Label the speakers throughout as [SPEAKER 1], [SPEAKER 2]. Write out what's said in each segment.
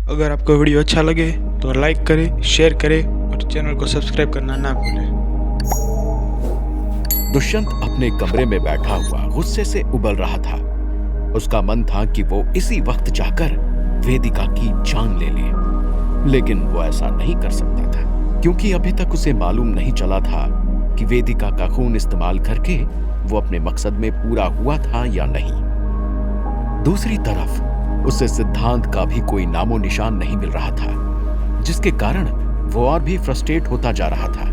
[SPEAKER 1] अगर आपको वीडियो अच्छा लगे तो लाइक करें, शेयर करें और चैनल को सब्सक्राइब करना ना भूलें।
[SPEAKER 2] दुष्यंत अपने कमरे में बैठा हुआ गुस्से से उबल रहा था। उसका मन था कि वो इसी वक्त जाकर वेदिका की जान ले ले, लेकिन वो ऐसा नहीं कर सकता था क्योंकि अभी तक उसे मालूम नहीं चला था कि वेदिका का खून इस्तेमाल करके वो अपने मकसद में पूरा हुआ था या नहीं। दूसरी तरफ उसे सिद्धांत का भी कोई नामो निशान नहीं मिल रहा था, जिसके कारण वो और भी फ्रस्ट्रेट होता जा रहा था।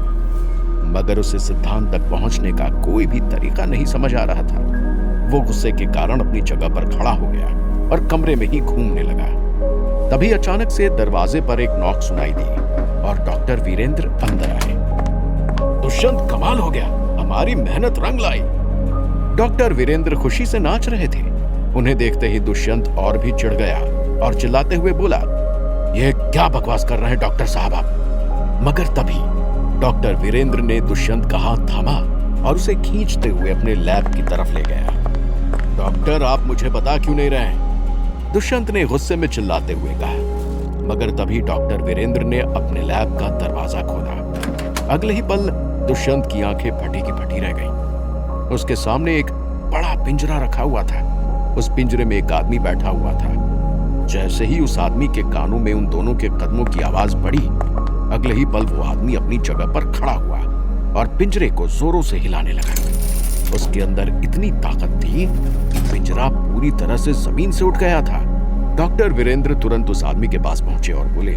[SPEAKER 2] मगर उसे सिद्धांत तक पहुंचने का कोई भी तरीका नहीं समझ आ रहा था। वो गुस्से के कारण अपनी जगह पर खड़ा हो गया और कमरे में ही घूमने लगा। तभी अचानक से दरवाजे पर एक नॉक सुनाई दी और डॉक्टर वीरेंद्र अंदर आए। दुष्यंत, कमाल हो गया, हमारी मेहनत रंग लाई। डॉक्टर वीरेंद्र खुशी से नाच रहे थे। उन्हें देखते ही दुष्यंत और भी चिढ़ गया और चिल्लाते हुए बोला, यह क्या बकवास कर रहे हैं डॉक्टर साहब आप। मगर तभी डॉक्टर वीरेंद्र ने दुष्यंत का हाथ थामा और उसे खींचते हुए अपने लैब की तरफ ले गया। डॉक्टर, आप मुझे बता क्यों नहीं रहे? दुष्यंत ने गुस्से में चिल्लाते हुए कहा। मगर तभी डॉक्टर वीरेंद्र ने अपने लैब का दरवाजा खोला। अगले ही पल दुष्यंत की आंखें फटी की फटी रह गईं। उसके सामने एक बड़ा पिंजरा रखा हुआ था। उस पिंजरे में एक आदमी बैठा हुआ था। जैसे ही उस आदमी के कानों में उन दोनों के कदमों की आवाज पड़ी, अगले ही पल वो आदमी अपनी जगह पर खड़ा हुआ और पिंजरे को जोरों से हिलाने लगा। उसके अंदर इतनी ताकत थी कि पिंजरा पूरी तरह से जमीन से उठ गया था। डॉक्टर वीरेंद्र तुरंत उस आदमी के पास पहुंचे और बोले,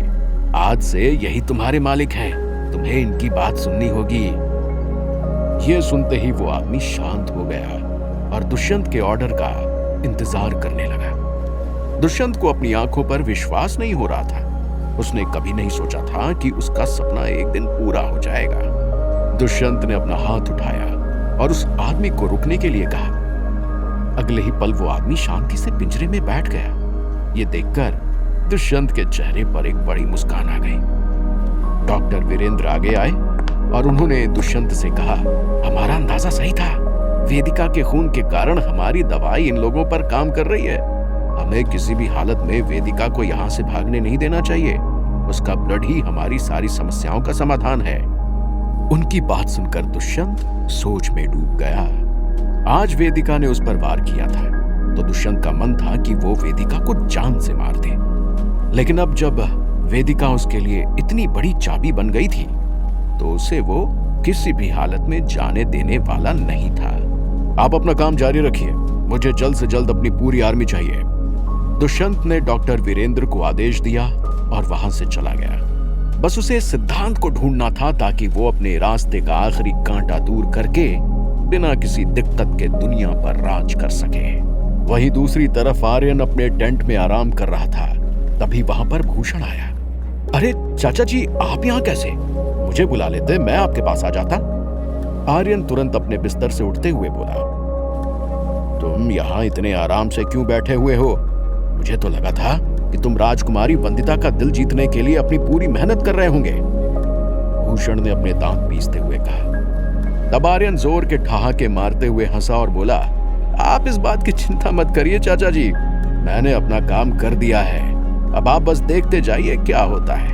[SPEAKER 2] आज से यही तुम्हारे मालिक हैं, तुम्हें इनकी बात सुननी होगी। यह सुनते ही वो आदमी शांत हो गया और दुष्यंत के ऑर्डर का इंतजार करने लगा। दुष्यंत को अपनी आंखों पर विश्वास नहीं हो रहा था। उसने कभी नहीं सोचा था कि उसका सपना एक दिन पूरा हो जाएगा। दुष्यंत ने अपना हाथ उठाया और उस आदमी को रुकने के लिए कहा। अगले ही पल वो आदमी शांति से पिंजरे में बैठ गया। ये देखकर दुष्यंत के चेहरे पर एक बड़ी मुस्कान आ गई। डॉक्टर वीरेंद्र आगे आए और उन्होंने दुष्यंत से कहा, हमारा अंदाजा सही था। वेदिका के खून के कारण हमारी दवाई इन लोगों पर काम कर रही है। हमें किसी भी हालत में वेदिका को यहाँ से भागने नहीं देना चाहिए। उसका ब्लड ही हमारी सारी समस्याओं का समाधान है। उनकी बात सुनकर दुष्यंत सोच में डूब गया। आज वेदिका ने उस पर वार किया था तो दुष्यंत का मन था कि वो वेदिका को जान से मार दे। लेकिन अब जब वेदिका उसके लिए इतनी बड़ी चाबी बन गई थी तो उसे वो किसी भी हालत में जाने देने वाला नहीं था। आप अपना काम जारी रखिए, मुझे जल्द से जल्द अपनी पूरी आर्मी चाहिए। दुष्यंत ने डॉक्टर वीरेंद्र को आदेश दिया और वहां से चला गया। बस उसे सिद्धांत को ढूंढना था ताकि वो अपने रास्ते का आखिरी कांटा दूर करके बिना किसी दिक्कत के दुनिया पर राज कर सके। वहीं दूसरी तरफ आर्यन अपने टेंट में आराम कर रहा था। तभी वहां पर भूषण आया। अरे चाचा जी, आप यहाँ कैसे? मुझे बुला लेते, मैं आपके पास आ जाता। आर्यन तुरंत अपने बिस्तर से उठते हुए बोला, तुम यहाँ इतने आराम से क्यों बैठे हुए हो? मुझे तो लगा था कि तुम राजकुमारी वंदिता का दिल जीतने के लिए अपनी पूरी मेहनत कर रहे होंगे। भूषण ने अपने दांत पीसते हुए कहा। तब आर्यन जोर के ठहाके मारते हुए हंसा और बोला, आप इस बात की चिंता मत करिए चाचा जी, मैंने अपना काम कर दिया है। अब आप बस देखते जाइए क्या होता है।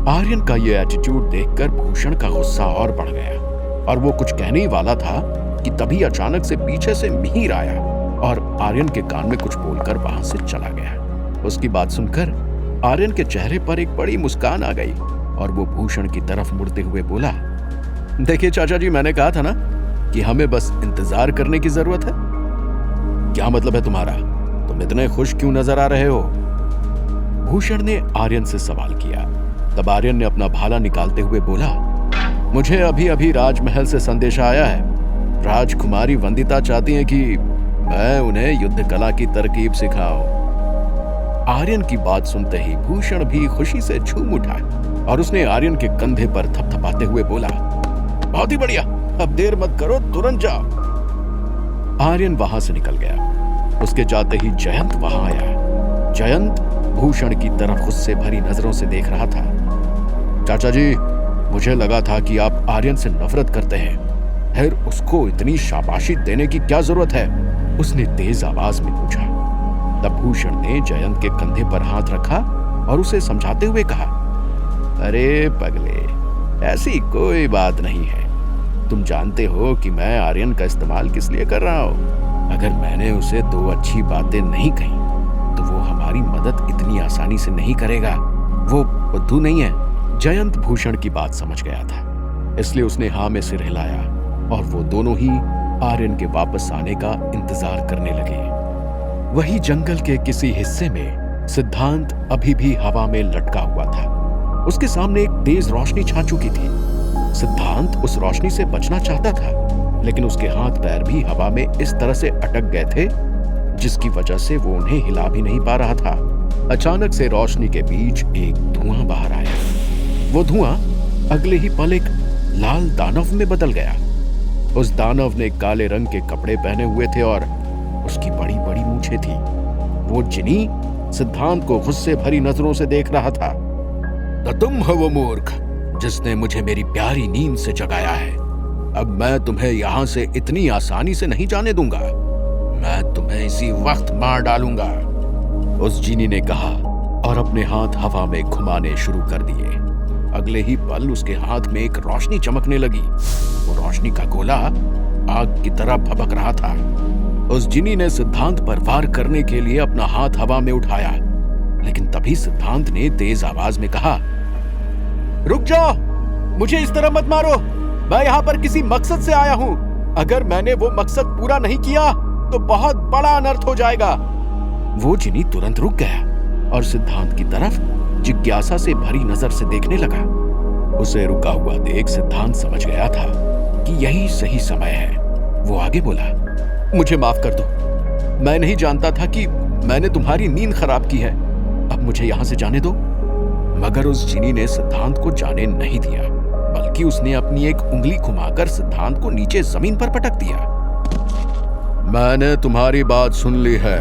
[SPEAKER 2] आर्यन का यह एटीट्यूड देखकर भूषण का गुस्सा और बढ़ गया और वो कुछ कहने ही वाला था कि तभी अचानक से पीछे से मिहिर आया और आर्यन के कान में कुछ बोलकर वहां से चला गया। उसकी बात सुनकर आर्यन के चेहरे पर एक बड़ी मुस्कान आ गई और वो भूषण की तरफ मुड़ते हुए बोला, देखिए चाचा जी, मैंने कहा था ना कि हमें बस इंतजार करने की जरूरत है। क्या मतलब है तुम्हारा? तुम इतने खुश क्यों नजर आ रहे हो? भूषण ने आर्यन से सवाल किया। तब आर्यन ने अपना भाला निकालते हुए बोला, मुझे अभी अभी राजमहल से संदेशा आया है। राजकुमारी वंदिता चाहती है कि मैं उन्हें युद्ध कला की तरकीब सिखाऊं। आर्यन की बात सुनते ही भूषण भी खुशी से झूम उठा और उसने आर्यन के कंधे पर थपथपाते हुए बोला, बहुत ही बढ़िया, अब देर मत करो, तुरंत जाओ। आर्यन वहां से निकल गया। उसके जाते ही जयंत वहां आया। जयंत भूषण की तरफ गुस्से भरी नजरों से देख रहा था। चाचा जी, मुझे लगा था कि आप आर्यन से नफरत करते हैं, फिर उसको इतनी शाबाशी देने की क्या जरूरत है? उसने तेज आवाज में पूछा। तब भूषण ने जयंत के कंधे पर हाथ रखा और उसे समझाते हुए कहा, अरे पगले, ऐसी कोई बात नहीं है। तुम जानते हो कि मैं आर्यन का इस्तेमाल किस लिए कर रहा हूं। अगर मैंने उसे 2 अच्छी बातें नहीं कही तो वो हमारी मदद इतनी आसानी से नहीं करेगा। वो बुद्धू नहीं है। जयंत भूषण की बात समझ गया था, इसलिए उसने हाँ में सिर हिलाया और वो दोनों ही आर्यन के वापस आने का इंतजार करने लगे। वही जंगल के किसी हिस्से में सिद्धांत अभी भी हवा में लटका हुआ था। उसके सामने एक तेज रोशनी छा चुकी थी। सिद्धांत उस रोशनी से बचना चाहता था, लेकिन उसके हाथ पैर भी हवा में इस तरह से अटक गए थे जिसकी वजह से वो उन्हें हिला भी नहीं पा रहा था। अचानक से रोशनी के बीच एक धुआं बाहर आया। वो धुआं अगले ही पल एक लाल दानव में बदल गया। उस दानव ने काले रंग के कपड़े पहने हुए थे और उसकी बड़ी बड़ी मूछें थी। वो जिनी सिद्धांत को गुस्से भरी नजरों से देख रहा था। तो तुम हो वो मूर्ख जिसने मुझे मेरी प्यारी नींद से जगाया है। अब मैं तुम्हें यहां से इतनी आसानी से नहीं जाने दूंगा। मैं तुम्हें इसी वक्त मार डालूंगा, उस जीनी ने कहा और अपने हाथ हवा में घुमाने शुरू कर दिए। अगले ही पल उसके हाथ में एक रोशनी चमकने लगी। वो रोशनी का गोला आग की तरह भभक रहा था। उस जिनी ने सिद्धांत पर वार करने के लिए अपना हाथ हवा में उठाया, लेकिन तभी सिद्धांत ने तेज आवाज में कहा, रुक जाओ, मुझे इस तरह मत मारो। मैं यहाँ पर किसी मकसद से आया हूँ। अगर मैंने वो मकसद पूरा नहीं किया तो बहुत बड़ा अनर्थ हो जाएगा। वो जिनी तुरंत रुक गया और सिद्धांत की तरफ जिज्ञासा से भरी नजर से देखने लगा। उसे रुका हुआ देख सिद्धांत समझ गया था कि यही सही समय है। वो आगे बोला, मुझे माफ कर दो। मैं नहीं जानता था कि मैंने तुम्हारी नींद खराब की है। अब मुझे यहां से जाने दो। मगर उस जिनी ने सिद्धांत को जाने नहीं दिया, बल्कि उसने अपनी एक उंगली घुमाकर सिद्धांत को नीचे जमीन पर पटक दिया। मैंने तुम्हारी बात सुन ली है।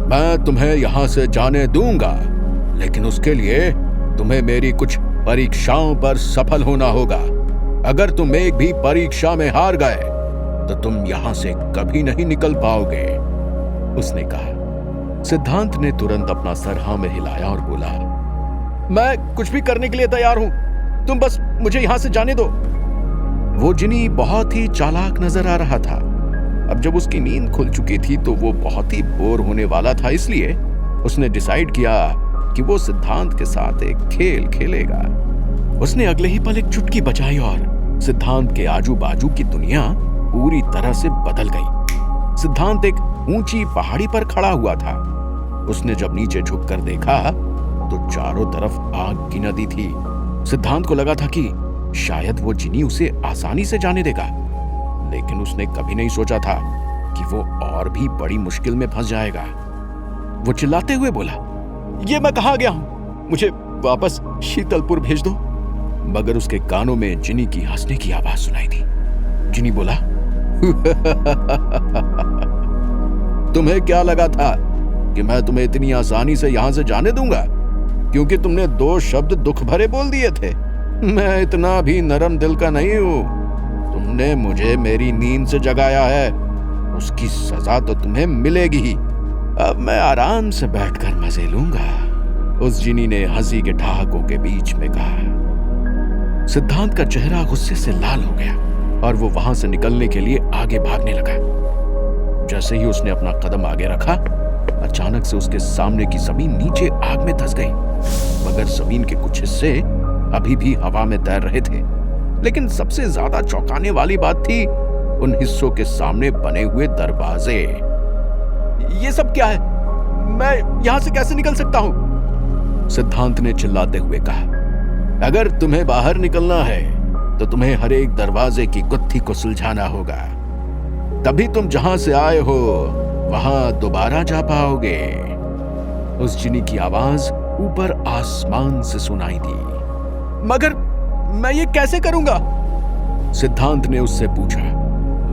[SPEAKER 2] मैं तुम्हें यहां से जाने दूंगा, लेकिन उसके लिए तुम्हें मेरी कुछ परीक्षाओं पर सफल होना होगा। अगर तुम एक भी परीक्षा में हार गए तो तुम यहां से कभी नहीं निकल पाओगे, उसने कहा। सिद्धांत ने तुरंत अपना सर हाँ में हिलाया और बोला, मैं कुछ भी करने के लिए तैयार हूं। तुम बस मुझे यहां से जाने दो। वो जिनी बहुत ही चालाक नजर आ रहा था। अब जब उसकी नींद खुल चुकी थी तो वो बहुत ही बोर होने वाला था, इसलिए उसने डिसाइड किया कि वो सिद्धांत के साथ एक खेल खेलेगा। उसने अगले ही पल एक चुटकी बजाई और सिद्धांत के आजू बाजू की दुनिया पूरी तरह से बदल गई। सिद्धांत एक ऊंची पहाड़ी पर खड़ा हुआ था। उसने जब नीचे झुककर देखा तो चारों तरफ आग की नदी थी। सिद्धांत को लगा था कि शायद वो जिनी उसे आसानी से जाने देगा, लेकिन उसने कभी नहीं सोचा था कि वो और भी बड़ी मुश्किल में फंस जाएगा। वो चिल्लाते हुए बोला, ये मैं कहां गया हूं? मुझे वापस शीतलपुर भेज दो। मगर उसके कानों में जिनी की हंसने की आवाज सुनाई दी। जिनी बोला, तुम्हें क्या लगा था कि मैं तुम्हें इतनी आसानी से यहां से जाने दूंगा, क्योंकि तुमने 2 शब्द दुख भरे बोल दिए थे? मैं इतना भी नरम दिल का नहीं हूं। तुमने मुझे मेरी नींद से जगाया है, उसकी सजा तो तुम्हें मिलेगी ही। अब मैं आराम से बैठकर मजे लूंगा, उस जिनी ने हंसी के ठहाकों के बीच में कहा। सिद्धांत का चेहरा गुस्से से लाल हो गया और वो वहां से निकलने के लिए आगे भागने लगा। जैसे ही उसने अपना कदम आगे रखा, अचानक से उसके सामने की जमीन नीचे आग में धंस गई। मगर जमीन के कुछ हिस्से अभी भी हवा में तैर रहे थे। लेकिन सबसे ज्यादा चौंकाने वाली बात थी उन हिस्सों के सामने बने हुए दरवाजे। ये सब क्या है? मैं यहां से कैसे निकल सकता हूं? सिद्धांत ने चिल्लाते हुए कहा। अगर तुम्हें बाहर निकलना है तो तुम्हें हर एक दरवाजे की गुत्थी को सुलझाना होगा, तभी तुम जहां से आए हो वहां दोबारा जा पाओगे। उस जिनी की आवाज ऊपर आसमान से सुनाई दी। मगर मैं ये कैसे करूंगा? सिद्धांत ने उससे पूछा,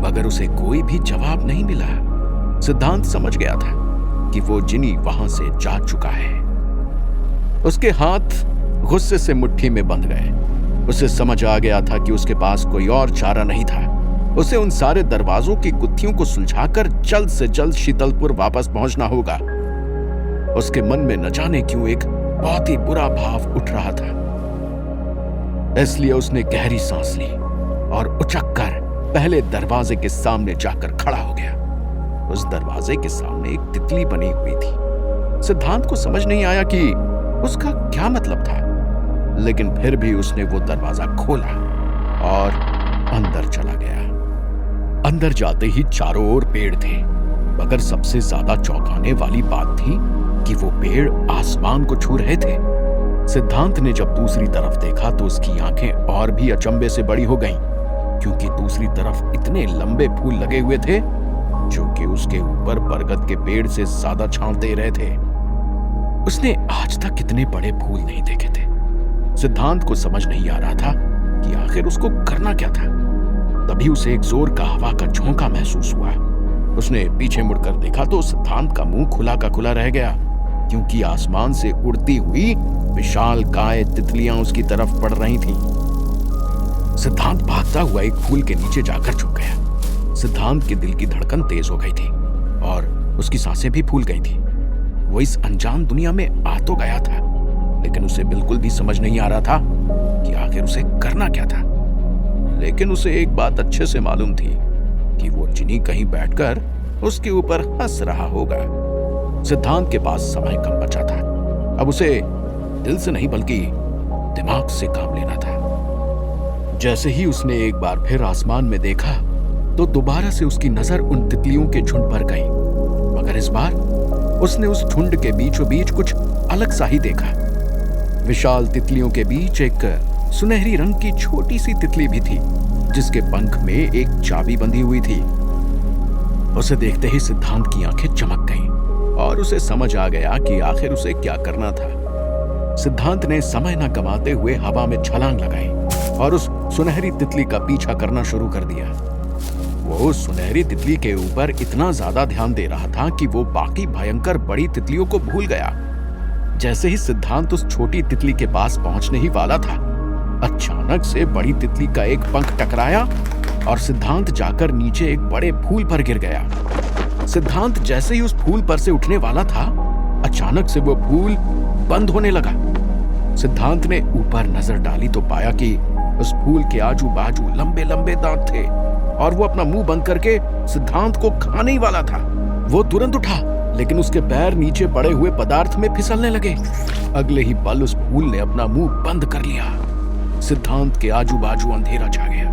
[SPEAKER 2] मगर उसे कोई भी जवाब नहीं मिला। सिद्धांत समझ गया था कि वो जिनी वहां से जा चुका है। उसके हाथ गुस्से से मुट्ठी में बंध गए। उसे समझ आ गया था कि उसके पास कोई और चारा नहीं था। उसे उन सारे दरवाजों की गुत्थियों को सुलझाकर जल्द से जल्द शीतलपुर वापस पहुंचना होगा। उसके मन में न जाने क्यों एक बहुत ही बुरा भाव उठ रहा था। इसलिए उसने गहरी सांस ली और उचक कर पहले दरवाजे के सामने जाकर खड़ा हो गया। उस दरवाजे के सामने एक तितली बनी हुई थी। सिद्धांत को समझ नहीं आया कि उसका क्या मतलब था, लेकिन फिर भी उसने वो दरवाजा खोला और अंदर चला गया। अंदर जाते ही चारों ओर पेड़ थे, मगर सबसे ज्यादा चौंकाने वाली बात थी कि वो पेड़ आसमान को छू रहे थे। सिद्धांत ने जब दूसरी तरफ देखा तो उसकी आंखें और भी अचंभे से बड़ी हो गईं, क्योंकि दूसरी तरफ इतने लंबे फूल लगे हुए थे जो कि उसके ऊपर बरगद के पेड़ से ज्यादा छांव दे रहे थे। उसने आज तक इतने बड़े फूल नहीं देखे थे। सिद्धांत को समझ नहीं आ रहा था कि आखिर उसको करना क्या था। तभी उसे एक जोर का हवा का झोंका महसूस हुआ। उसने पीछे मुड़कर देखा तो सिद्धांत का मुंह खुला का खुला रह गया, क्योंकि आसमान से उड़ती हुई विशाल काय तितलियां उसकी तरफ पड़ रही थीं। सिद्धांत भागता हुआ एक फूल के नीचे जाकर छुप गया। सिद्धांत के दिल की धड़कन तेज हो गई थी और उसकी सांसें भी फूल गई थी। वो इस अनजान दुनिया में आ तो गया था, लेकिन उसे बिल्कुल भी समझ नहीं आ रहा था कि आखिर उसे करना क्या था। लेकिन उसे एक बात अच्छे से मालूम थी कि वो जिनी कहीं बैठकर उसके ऊपर हंस रहा होगा। सिद्धांत के पास समय कम बचा था। अब उसे दिल से नहीं बल्कि दिमाग से काम लेना था। जैसे ही उसने एक बार फिर आसमान में देखा तो दोबारा से उसकी नजर उन तितलियों के झुंड पर गई, मगर इस बार उसने उस झुंड के बीचों बीच कुछ अलग सा ही देखा। विशाल तितलियों के बीच एक सुनहरी रंग की छोटी सी तितली भी थी, जिसके पंख में एक चाबी बंधी हुई थी। उसे देखते ही सिद्धांत की आंखें चमक गईं और उसे समझ आ गया कि आखिर उसे क्या करना था। सिद्धांत ने समय न गंवाते हुए हवा में छलांग लगाई और उस सुनहरी तितली का पीछा करना शुरू कर दिया। वो सुनहरी तितली के ऊपर इतना ज्यादा ध्यान दे रहा था कि वो बाकी भयंकर बड़ी तितलियों को भूल गया। जैसे ही सिद्धांत उस छोटी तितली के पास पहुंचने ही वाला था, अचानक से बड़ी तितली का एक पंख टकराया और सिद्धांत जाकर नीचे एक बड़े फूल पर गिर गया। सिद्धांत जैसे ही उस फूल पर से उठने वाला था, अचानक से वो फूल बंद होने लगा। सिद्धांत ने ऊपर नजर डाली तो पाया कि उस फूल के आजू बाजू लंबे लंबे दांत थे और वो अपना मुंह बंद करके सिद्धांत को खाने ही वाला था। वो तुरंत उठा, लेकिन उसके पैर नीचे पड़े हुए पदार्थ में फिसलने लगे। अगले ही पल उस फूल ने अपना मुंह बंद कर लिया। सिद्धांत के आजू बाजू अंधेरा छा गया,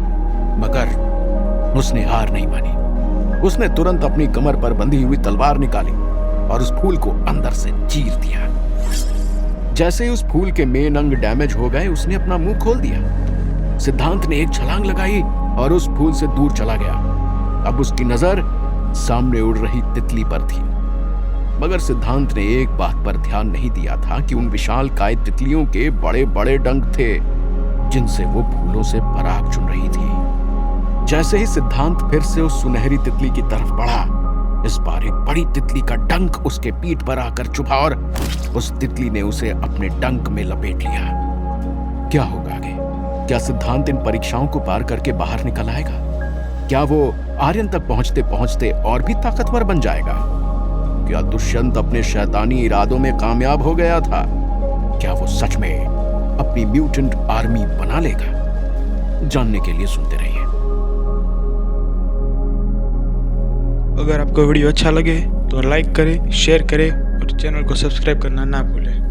[SPEAKER 2] मगर उसने हार नहीं मानी। उसने तुरंत अपनी कमर पर बंधी हुई तलवार निकाली और उस फूल को अंदर से चीर दिया। जैसे ही उस फूल के मेन अंग डैमेज हो गए, उसने अपना मुंह खोल दिया। सिद्धांत ने एक छलांग लगाई और उस फूल से दूर चला गया। अब उसकी नजर सामने उड़ रही तितली पर थी, मगर सिद्धांत ने एक बात पर ध्यान नहीं दिया था कि उन विशाल काय तितलियों के बड़े बड़े डंक थे, जिनसे वो फूलों से पराग चुन रही थी। जैसे ही सिद्धांत फिर से उस सुनहरी तितली की तरफ बढ़ा, इस बार एक बड़ी तितली का डंक उसके पीठ पर आकर चुभा और उस तितली ने उसे अपने डंक में लपेट लिया। क्या होगा आगे? क्या सिद्धांत इन परीक्षाओं को पार करके बाहर निकल आएगा? क्या वो आर्यन तक पहुंचते पहुंचते और भी ताकतवर बन जाएगा? क्या दुष्यंत अपने शैतानी इरादों में कामयाब हो गया था? क्या वो सच में अपनी म्यूटेंट आर्मी बना लेगा? जानने के लिए सुनते रहिए।
[SPEAKER 1] अगर आपको वीडियो अच्छा लगे तो लाइक करें, शेयर करें और चैनल को सब्सक्राइब करना ना भूलें।